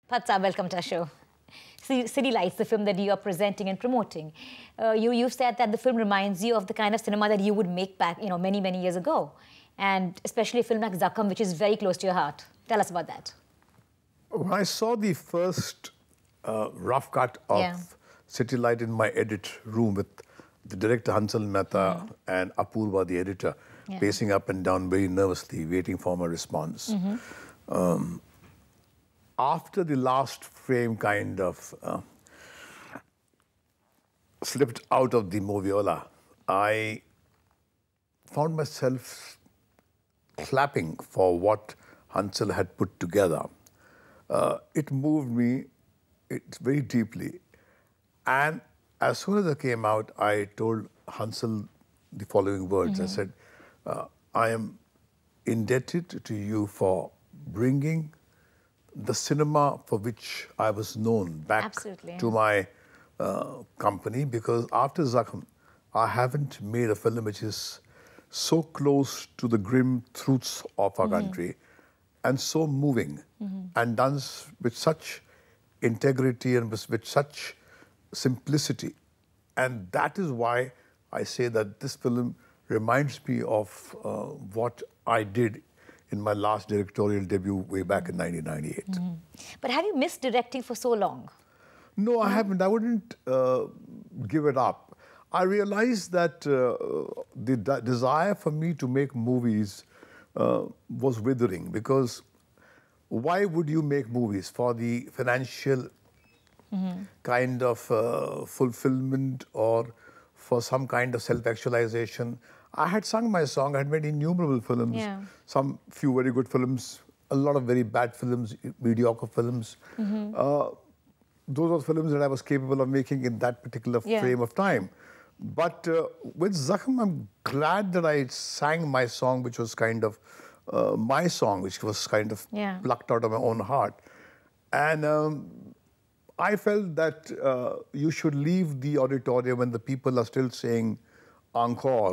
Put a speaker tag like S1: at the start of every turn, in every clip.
S1: Patsa, welcome to our show. City Lights, the film that you are presenting and promoting. You've said that the film reminds you of the kind of cinema that you would make back, many, many years ago. And especially a film like Zakham, which is very close to your heart. Tell us about that.
S2: When I saw the first rough cut of City Light in my edit room with the director Hansal Mehta and Apurva, the editor, pacing up and down very nervously, waiting for my response. After the last frame kind of slipped out of the moviola, I found myself clapping for what Hansal had put together. It moved me very deeply. And as soon as I came out, I told Hansal the following words. I said, I am indebted to you for bringing the cinema for which I was known back to my company, because after Zakham, I haven't made a film which is so close to the grim truths of our country and so moving and done with such integrity and with such simplicity. And that is why I say that this film reminds me of what I did in my last directorial debut way back in 1998.
S1: But have you missed directing for so long?
S2: No, I haven't. I wouldn't give it up. I realized that the desire for me to make movies was withering, because why would you make movies? For the financial kind of fulfillment or for some kind of self-actualization? I had sung my song, I had made innumerable films, some few very good films, a lot of very bad films, mediocre films. Those are films that I was capable of making in that particular frame of time. But with Zakham, I'm glad that I sang my song, which was kind of my song, which was kind of plucked out of my own heart. And I felt that you should leave the auditorium when the people are still saying, encore,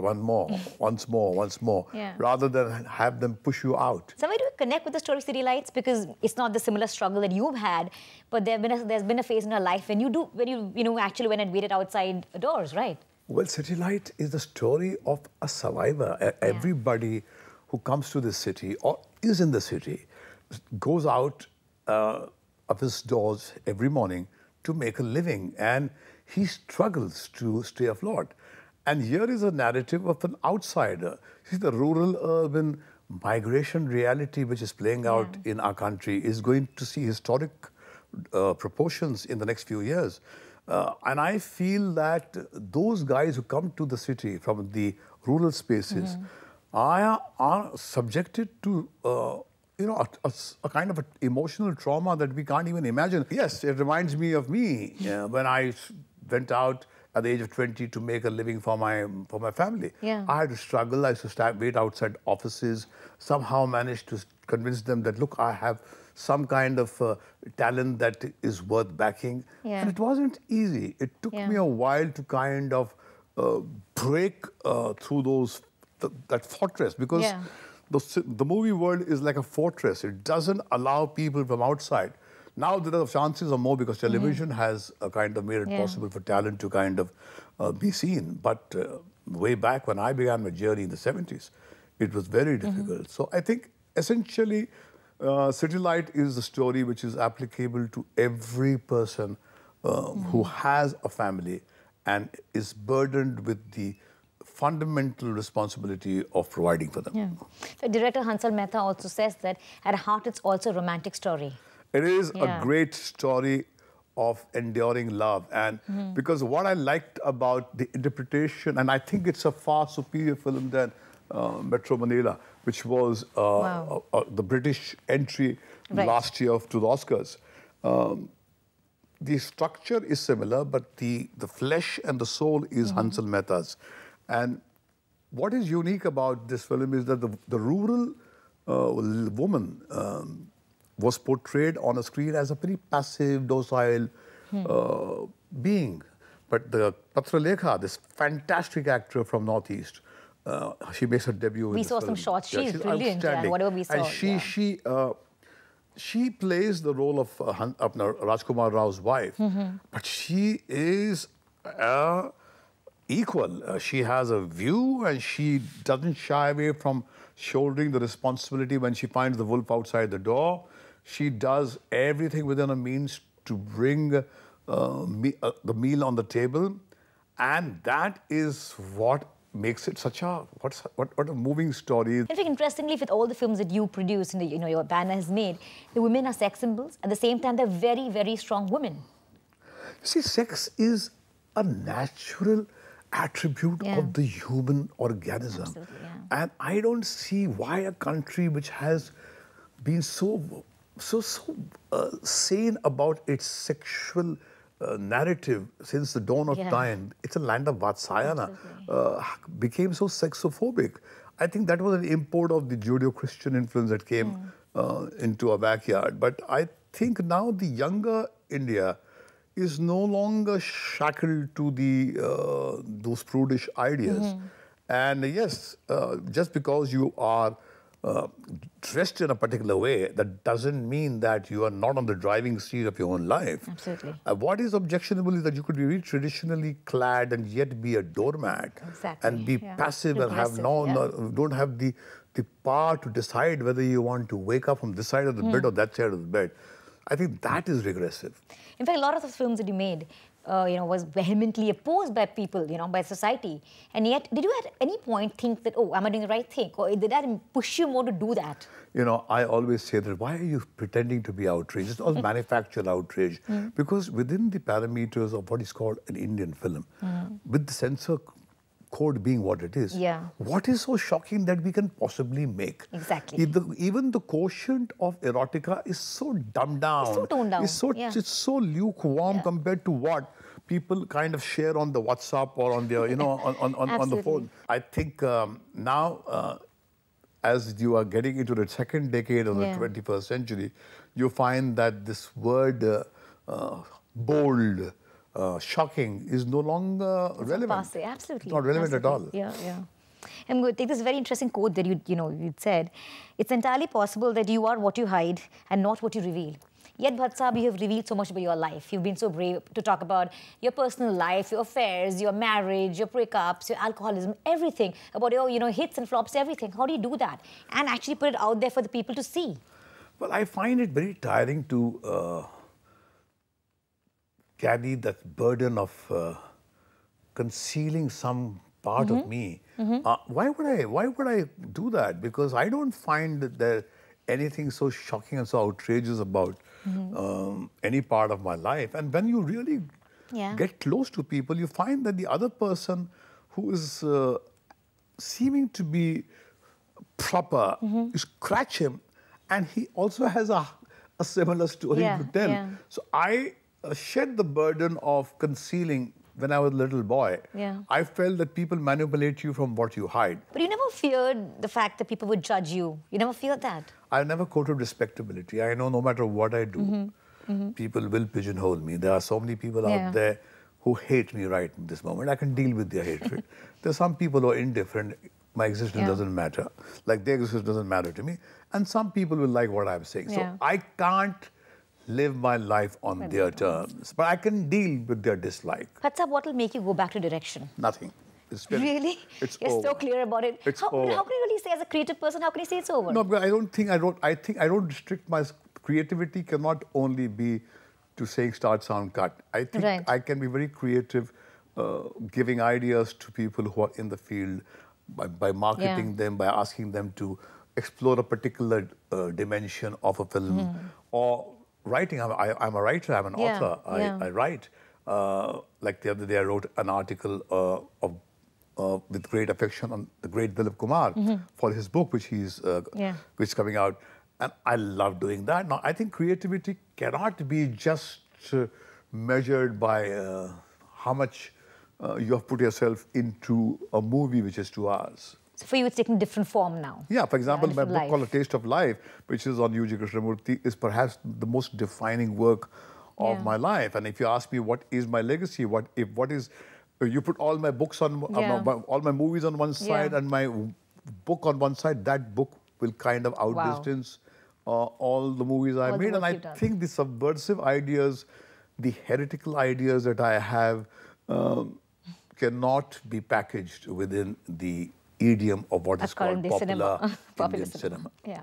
S2: once more, rather than have them push you out.
S1: So why do you connect with the story City Lights? Because it's not the similar struggle that you've had, but there's been a phase in your life when you actually went and waited outside doors, right?
S2: Well, City Light is the story of a survivor. Everybody who comes to this city or is in the city goes out of his doors every morning to make a living, and he struggles to stay afloat. And here is a narrative of an outsider. See, the rural-urban migration reality which is playing out in our country is going to see historic proportions in the next few years. And I feel that those guys who come to the city from the rural spaces are subjected to a kind of emotional trauma that we can't even imagine. Yes, it reminds me of me when I went out at the age of 20 to make a living for my family. I had to struggle. I used to wait outside offices, somehow managed to convince them that, look, I have some kind of talent that is worth backing. And it wasn't easy. It took me a while to kind of break through that fortress, because the movie world is like a fortress. It doesn't allow people from outside. Now the chances are more because television has kind of made it possible for talent to kind of be seen. But way back when I began my journey in the 70s, it was very difficult. So I think essentially City Light is the story which is applicable to every person who has a family and is burdened with the fundamental responsibility of providing for them.
S1: So director Hansal Mehta also says that at heart it's also a romantic story.
S2: It is a great story of enduring love. And because what I liked about the interpretation, and I think it's a far superior film than Metro Manila, which was the British entry last year to the Oscars. The structure is similar, but the flesh and the soul is Hansal Mehta's. And what is unique about this film is that the rural woman was portrayed on a screen as a very passive, docile being. But the Patralekha, this fantastic actor from Northeast, she makes her debut.
S1: We saw some shots. She's brilliant, whatever we saw.
S2: And she she plays the role of Rajkumar Rao's wife, but she is equal. She has a view, and she doesn't shy away from shouldering the responsibility when she finds the wolf outside the door. She does everything within her means to bring the meal on the table, and that is what makes it such a what a moving story.
S1: In fact, interestingly, with all the films that you produce and your banner has made, the women are sex symbols. At the same time, they're very, very strong women.
S2: You see, sex is a natural attribute of the human organism.
S1: Absolutely, yeah.
S2: And I don't see why a country which has been so sane about its sexual narrative since the dawn of time, it's a land of Vatsayana, became so sexophobic. I think that was an import of the Judeo-Christian influence that came into our backyard. But I think now the younger India is no longer shackled to those prudish ideas. And yes, just because you are dressed in a particular way, that doesn't mean that you are not on the driving seat of your own life.
S1: Absolutely.
S2: What is objectionable is that you could be very traditionally clad and yet be a doormat.
S1: Exactly.
S2: And be passive and have don't have the power to decide whether you want to wake up from this side of the bed or that side of the bed. I think that is regressive.
S1: In fact, a lot of the films that you made, was vehemently opposed by people, by society. And yet, did you at any point think that, oh, am I doing the right thing? Or did that push you more to do that?
S2: I always say that, why are you pretending to be outraged? It's all manufactured outrage. Because within the parameters of what is called an Indian film, with the censor code being what it is, what is so shocking that we can possibly make?
S1: Exactly.
S2: Even the quotient of erotica is so dumbed down.
S1: It's so toned down.
S2: It's so lukewarm compared to what people kind of share on the WhatsApp or on their, on the phone. I think now, as you are getting into the second decade of the 21st century, you find that this word bold, shocking is no longer relevant.
S1: Passe, absolutely.
S2: It's not relevant at all.
S1: Yeah. I'm going to take this very interesting quote that you said. It's entirely possible that you are what you hide and not what you reveal. Yet, Bhatt Sahab, you have revealed so much about your life. You've been so brave to talk about your personal life, your affairs, your marriage, your breakups, your alcoholism, everything, about your hits and flops, everything. How do you do that? And actually put it out there for the people to see?
S2: Well, I find it very tiring to carry that burden of concealing some part of me. Why would I do that? Because I don't find that there anything so shocking and so outrageous about any part of my life. And when you really get close to people, you find that the other person who is seeming to be proper, you scratch him, and he also has a similar story to tell. So I shed the burden of concealing. When I was a little boy, I felt that people manipulate you from what you hide.
S1: But you never feared the fact that people would judge you? You never feared that?
S2: I never quoted respectability. I know no matter what I do, people will pigeonhole me. There are so many people out there who hate me right in this moment. I can deal with their hatred. There are some people who are indifferent. My existence doesn't matter. Like their existence doesn't matter to me. And some people will like what I'm saying. So I can't live my life on their terms. But I can deal with their dislike.
S1: Bhatt Sahab, what will make you go back to direction?
S2: Nothing.
S1: Really? You're
S2: over.
S1: So clear about it.
S2: It's
S1: over. How can you really say, as a creative person, how can you say it's over?
S2: No, because I don't restrict my creativity. Cannot only be to saying start, sound, cut. I think I can be very creative, giving ideas to people who are in the field by marketing them, by asking them to explore a particular dimension of a film, or writing. I'm a writer. I'm an author. I write. Like the other day, I wrote an article with great affection on the great Dilip Kumar for his book, which which is coming out, and I love doing that. Now, I think creativity cannot be just measured by how much you have put yourself into a movie which is 2 hours.
S1: So for you, it's taking different form now.
S2: Yeah, for example, my book called A Taste of Life, which is on U.G. Krishnamurti, is perhaps the most defining work of my life. And if you ask me what is my legacy, you put all my books on, all my movies on one side and my book on one side, that book will kind of outdistance all the movies I
S1: All the
S2: made. And
S1: work
S2: I
S1: you've done.
S2: think the subversive ideas, the heretical ideas that I have cannot be packaged within the idiom of what is called
S1: Current day
S2: popular
S1: cinema. Popular
S2: Indian cinema.
S1: Yeah.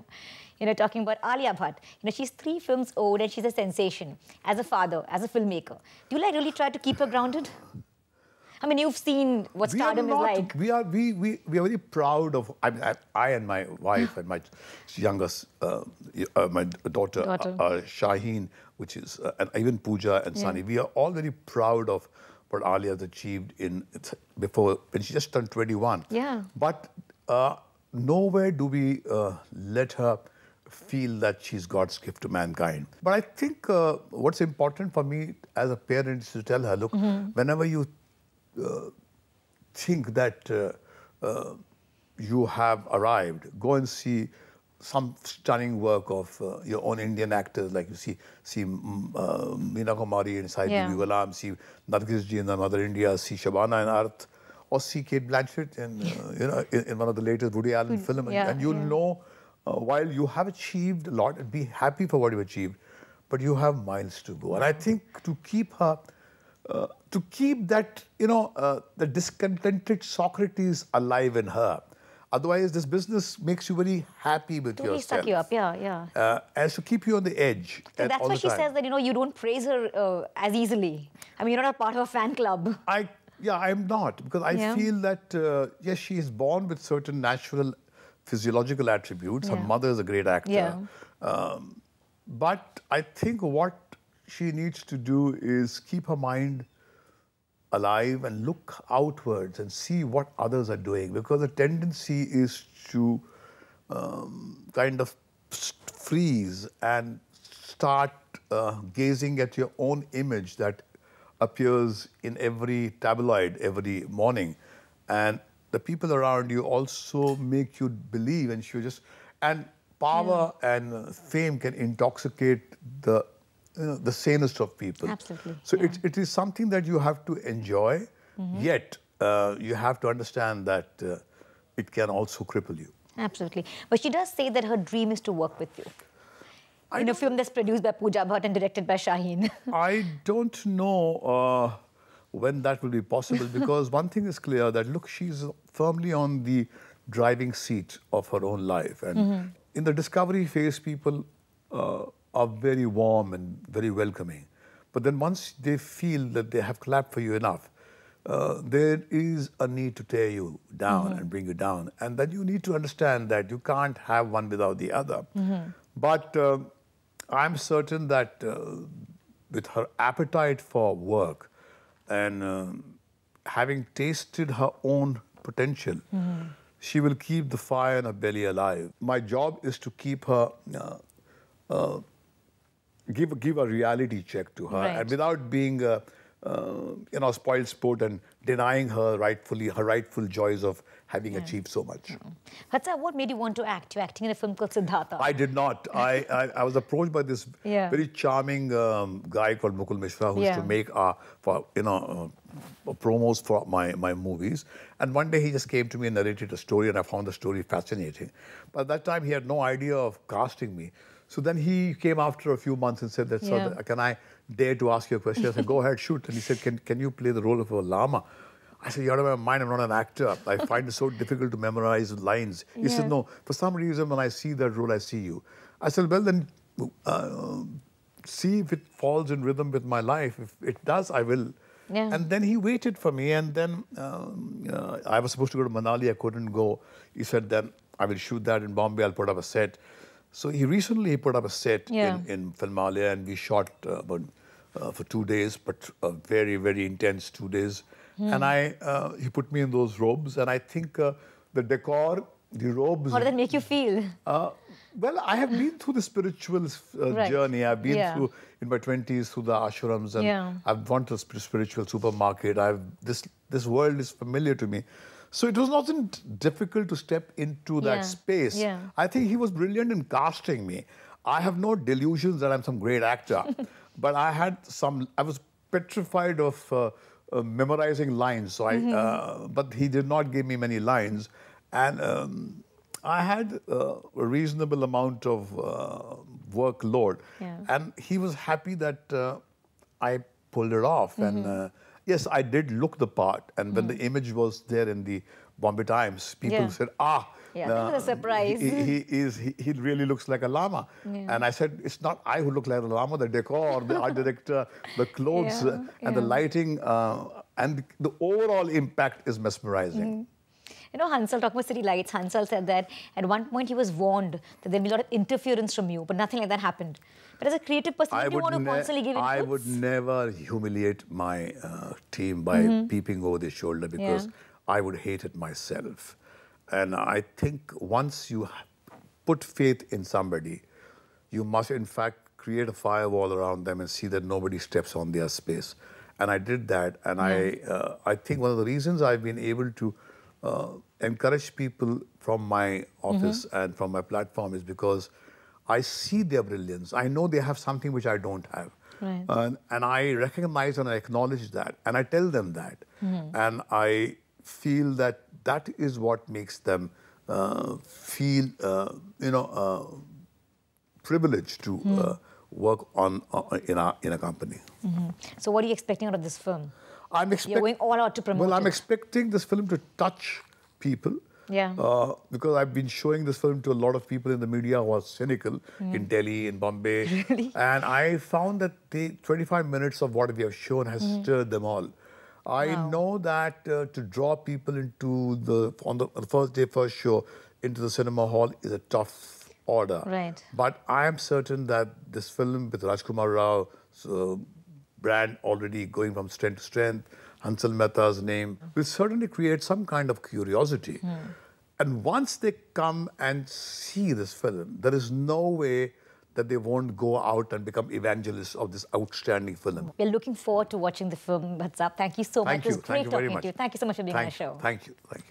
S1: You know, talking about Alia Bhatt, you know, she's 3 films old and she's a sensation as a father, as a filmmaker. Do you like really try to keep her grounded? I mean, you've seen what stardom is like.
S2: We are very proud of. I and my wife and my youngest, my daughter. Shaheen, which is and even Pooja and Sunny. We are all very proud of what Alia has achieved before when she just turned 21.
S1: Yeah.
S2: But nowhere do we let her feel that she's God's gift to mankind. But I think what's important for me as a parent is to tell her, look, whenever you think that you have arrived, go and see some stunning work of your own Indian actors, like you see Meena Kumari in Sai Bibi Ghulam, see Nargis ji in the Mother India, see Shabana in Arth, or see Kate Blanchett in one of the latest Woody Allen films, and you'll know while you have achieved a lot and be happy for what you've achieved, but you have miles to go. And I think to keep her to keep that, the discontented Socrates alive in her. Otherwise, this business makes you very happy with yourself.
S1: Suck you up, yeah.
S2: As to keep you on the edge.
S1: So that's why she says that, you don't praise her as easily. I mean, you're not a part of a fan club.
S2: I'm not. Because I feel that, yes, she is born with certain natural physiological attributes. Her mother is a great actor. But I think what she needs to do is keep her mind alive and look outwards and see what others are doing, because the tendency is to kind of freeze and start gazing at your own image that appears in every tabloid every morning, and the people around you also make you believe, and power and fame can intoxicate the sanest of people.
S1: Absolutely.
S2: So it is something that you have to enjoy, yet you have to understand that it can also cripple you.
S1: Absolutely. But she does say that her dream is to work with you. In a film that's produced by Pooja Bhatt and directed by Shaheen.
S2: I don't know when that will be possible, because one thing is clear, that look, she's firmly on the driving seat of her own life. And in the discovery phase, people are very warm and very welcoming. But then once they feel that they have clapped for you enough, there is a need to tear you down and bring you down. And then you need to understand that you can't have one without the other. But I'm certain that with her appetite for work and having tasted her own potential, she will keep the fire in her belly alive. My job is to keep her give a reality check to her, and without being a spoiled sport and denying her rightful joys of having achieved so much.
S1: Hatsa, what made you want to act? You're acting in a film called Siddhartha.
S2: I did not. I was approached by this very charming guy called Mukul Mishra, who used to make promos for my movies. And one day he just came to me and narrated a story, and I found the story fascinating. But at that time, he had no idea of casting me. So then he came after a few months and said, that, "Sir, can I dare to ask you a question?" I said, "Go ahead, shoot." And he said, can you play the role of a llama? I said, "You're out of my mind, I'm not an actor. I find it so difficult to memorize lines." He said, "No, for some reason, when I see that role, I see you." I said, "Well, then see if it falls in rhythm with my life. If it does, I will." And then he waited for me, and then I was supposed to go to Manali. I couldn't go. He said, "Then I will shoot that in Bombay. I'll put up a set." So he recently put up a set in Filmalia, and we shot for 2 days, but a very, very intense 2 days. And he put me in those robes, and I think the decor, the robes...
S1: How did that make you feel?
S2: Well, I have been through the spiritual journey. I've been through, in my 20s, through the ashrams, and I've gone to a spiritual supermarket. This world is familiar to me. So it wasn't difficult to step into that space. I think he was brilliant in casting me. I have no delusions that I'm some great actor, but I was petrified of memorizing lines. So but he did not give me many lines. And I had a reasonable amount of workload, and he was happy that I pulled it off. And yes, I did look the part. And when the image was there in the Bombay Times, people said,
S1: that was a surprise.
S2: He really looks like a llama. And I said, it's not I who look like a llama, the decor, the art director, the clothes and the lighting, and the overall impact is mesmerizing.
S1: You know, Hansal, talking about City Lights, Hansal said that at one point he was warned that there'd be a lot of interference from you, but nothing like that happened. But as a creative person, do you want to constantly give inputs?
S2: I would never humiliate my team by peeping over their shoulder, because I would hate it myself. And I think once you put faith in somebody, you must in fact create a firewall around them and see that nobody steps on their space. And I did that. And I think one of the reasons I've been able to encourage people from my office and from my platform is because I see their brilliance. I know they have something which I don't have.
S1: Right.
S2: And I recognize and I acknowledge that. And I tell them that. And I feel that that is what makes them feel, privileged to work in a company.
S1: So what are you expecting out of this film?
S2: You're
S1: going all out to promote it.
S2: Well, I'm expecting this film to touch people. Because I've been showing this film to a lot of people in the media who are cynical in Delhi, in Bombay.
S1: Really?
S2: And I found that the 25 minutes of what we have shown has stirred them all. I know that to draw people into on the first day, first show, into the cinema hall is a tough order.
S1: Right.
S2: But I am certain that this film with Rajkumar Rao's brand already going from strength to strength, Hansal Mehta's name, will certainly create some kind of curiosity. And once they come and see this film, there is no way that they won't go out and become evangelists of this outstanding film.
S1: We're looking forward to watching the film. What's up? Thank you so much. It was great talking to you. Thank you so much for being on the show.
S2: Thank you. Thank you.